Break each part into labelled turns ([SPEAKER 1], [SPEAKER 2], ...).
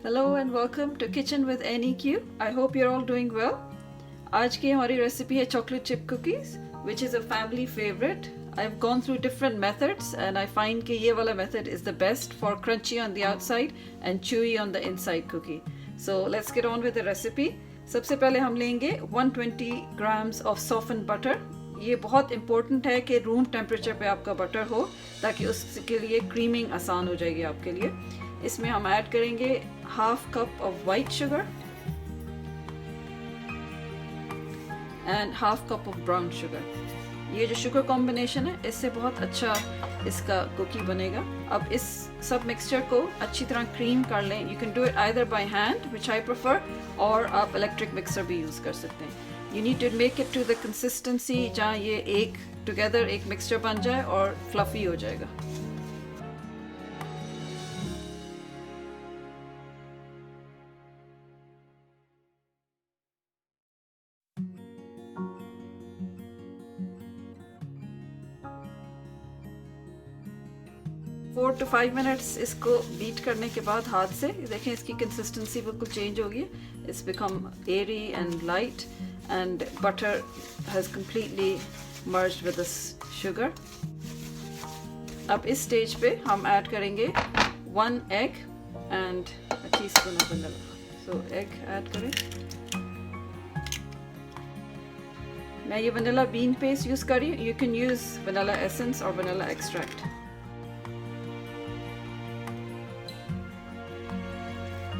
[SPEAKER 1] Hello and welcome to Kitchen with NEQ. I hope you're all doing well. आज की हमारी recipe है chocolate chip cookies, which is a family favorite. I've gone through different methods and I find कि ये वाला method is the best for crunchy on the outside and chewy on the inside cookie. So let's get on with the recipe. सबसे पहले हम लेंगे 120 grams of softened butter. ये बहुत important है कि रूम टेम्परेचर पे आपका बटर हो ताकि उसके लिए क्रीमिंग आसान हो जाएगी आपके लिए. इसमें हम ऐड करेंगे half cup of white sugar and half cup of brown sugar. ये जो शुगर कॉम्बिनेशन है इससे बहुत अच्छा इसका कुकी बनेगा. अब इस सब मिक्सचर को अच्छी तरह क्रीम कर लें. You can do it either by hand which I prefer, और आप इलेक्ट्रिक मिक्सर भी यूज़ कर सकते हैं. You need to make it to the consistency जहाँ ये एक टुगेदर एक मिक्सचर बन जाए और फ्लफी हो जाएगा. फोर टू 5 मिनट्स इसको बीट करने के बाद हाथ से देखें इसकी कंसिस्टेंसी बिल्कुल चेंज होगी. It's become airy and light and butter has completely merged with this sugar. अब इस स्टेज पे हम ऐड करेंगे 1 egg and a teaspoon of vanilla. So egg add करें. मैं ये वनीला बीन पेस्ट यूज़ कर रही हूँ. You can use vanilla essence और वनीला एक्सट्रैक्ट.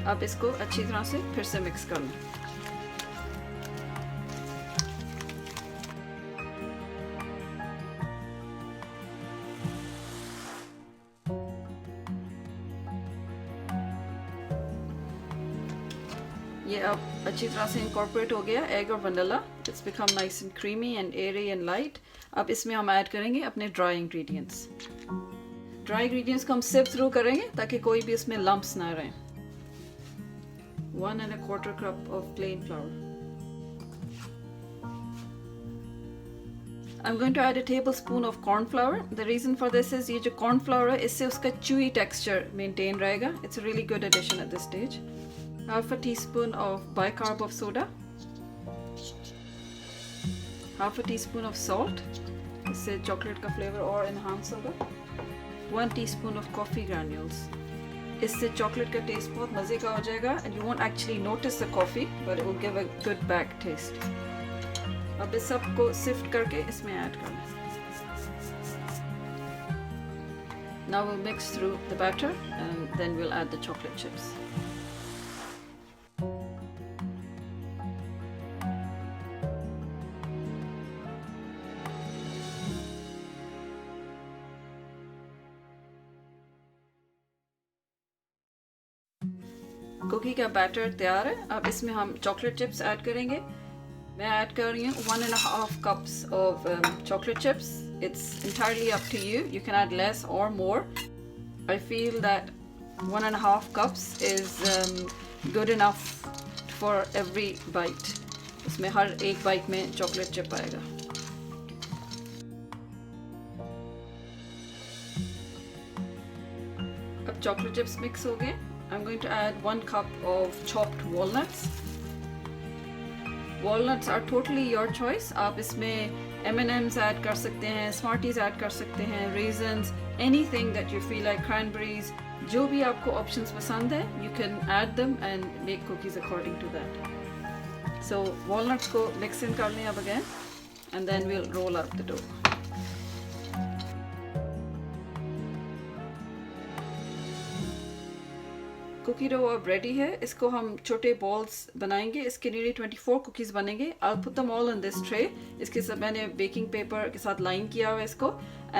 [SPEAKER 1] अब इसको अच्छी तरह से फिर से मिक्स कर लें. ये अब अच्छी तरह से इंकॉर्पोरेट हो गया एग और vanilla. It's become nice and creamy and airy and light. अब इसमें हम ऐड करेंगे अपने ड्राई इंग्रेडिएंट्स. ड्राई इंग्रेडिएंट्स को हम सिर्फ थ्रू करेंगे ताकि कोई भी इसमें लम्प्स ना रहें. 1 1/4 cup of plain flour. I'm going to add a tablespoon of corn flour. The reason for this is ये जो corn flour है इससे उसका chewy texture maintain रहेगा. It's a really good addition at this stage. Half a teaspoon of bicarb of soda. Half a teaspoon of salt. इससे chocolate का flavor और enhance होगा. 1 teaspoon of coffee granules. इससे chocolate का taste बहुत मज़े का हो जाएगा and you won't actually notice the coffee but it will give a good back taste. अब इस सब को सिफ्ट करके इसमें ऐड कर लें. Now we will mix through the batter and then we will add the chocolate chips. Cookie का batter तैयार है. अब इसमें हम चॉकलेट चिप्स ऐड करेंगे. मैं ऐड कर रही हूँ 1.5 cups of chocolate chips. It's entirely up to you. You can add less or more. I feel that 1.5 cups is good enough for every bite. उसमें हर एक बाइट में चॉकलेट चिप आएगा. अब चॉकलेट चिप्स मिक्स हो गए. I'm going to add 1 cup of chopped walnuts. Walnuts are totally your choice. आप इसमें M&Ms add कर सकते हैं, Smarties ऐड कर सकते हैं, raisins, anything that you feel like, cranberries. जो भी आपको options पसंद है, you can add them and make cookies according to that. So walnuts को mix in कर लें अब again, and then we'll roll out the dough. Cookie dough अब रेडी है. इसको हम छोटे बॉल्स बनाएंगे. इसके नीचे 24 कुकीज़ बनेंगे. I'll put them all in this tray. इसके साथ मैंने बेकिंग पेपर के साथ लाइन किया हुआ है इसको.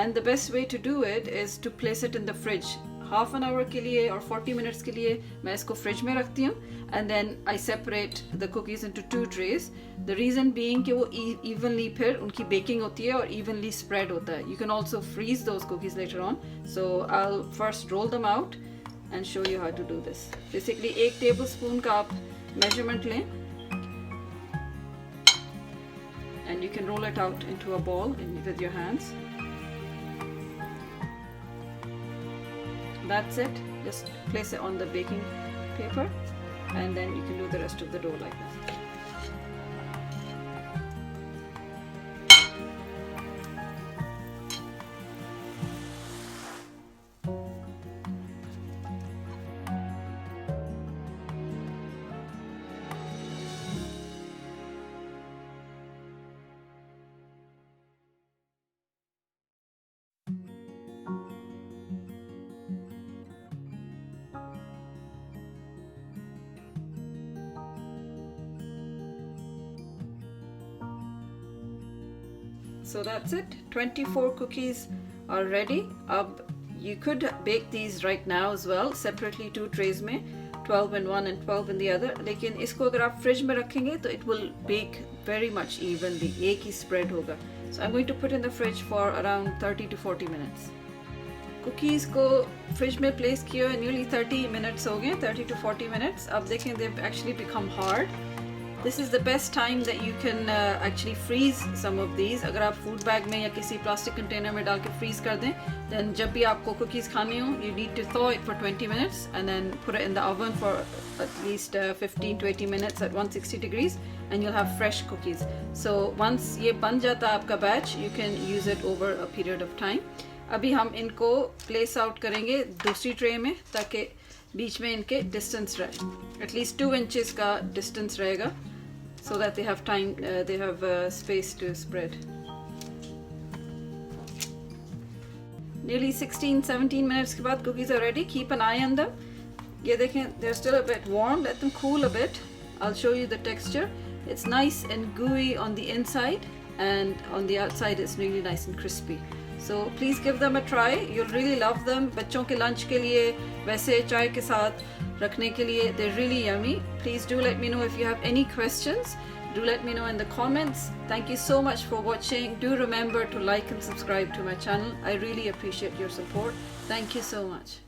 [SPEAKER 1] And the best way to do it is to place it in the fridge. Half an hour के लिए और 40 मिनट्स के लिए मैं इसको फ्रिज में रखती हूँ. And then I separate the cookies into 2 trays. The reason being कि वो evenly फिर उनकी बेकिंग होती है और evenly spread होता है. You can also freeze those cookies later on. So I'll first roll them out and show you how to do this. Basically 1 tablespoon का आप measurement लें and you can roll it out into a ball with your hands. That's it. Just place it on the baking paper, and then you can do the rest of the dough like that. So that's it. 24 cookies are ready. You could bake these right now as well, separately 2 trays में, 12 in one and 12 in the other. लेकिन इसको अगर आप fridge में रखेंगे तो it will bake very much evenly. एक ही spread होगा. So I'm going to put in the fridge for around 30 to 40 minutes. Cookies को फ्रिज में place किए हुए nearly 30 minutes हो गए, 30 to 40 minutes. अब देखें they've actually become hard. This is the best time that you can actually freeze some of these. अगर आप food bag में या किसी plastic container में डाल के freeze कर दें, then जब भी आपको cookies खानी हो, you need to thaw it for 20 minutes and then put it in the oven for at least 15-20 minutes at 160 degrees and you'll have fresh cookies. So once ये बन जाता है आपका batch, you can use it over a period of time. अभी हम इनको place out करेंगे दूसरी tray में ताकि बीच में इनके distance रहे. At least 2 inches का distance रहेगा. So that they have time, they have space to spread. Nearly 16-17 minutes के बाद cookies are ready. Keep an eye on them. ये देखें, they're still a bit warm. Let them cool a bit. I'll show you the texture. It's nice and gooey on the inside, and on the outside it's really nice and crispy. So please give them a try. You'll really love them. बच्चों के lunch के लिए, वैसे चाय के साथ रखने के लिए, they're really yummy. Please do let me know if you have any questions. Do let me know in the comments. Thank you so much for watching. Do remember to like and subscribe to my channel. I really appreciate your support. Thank you so much.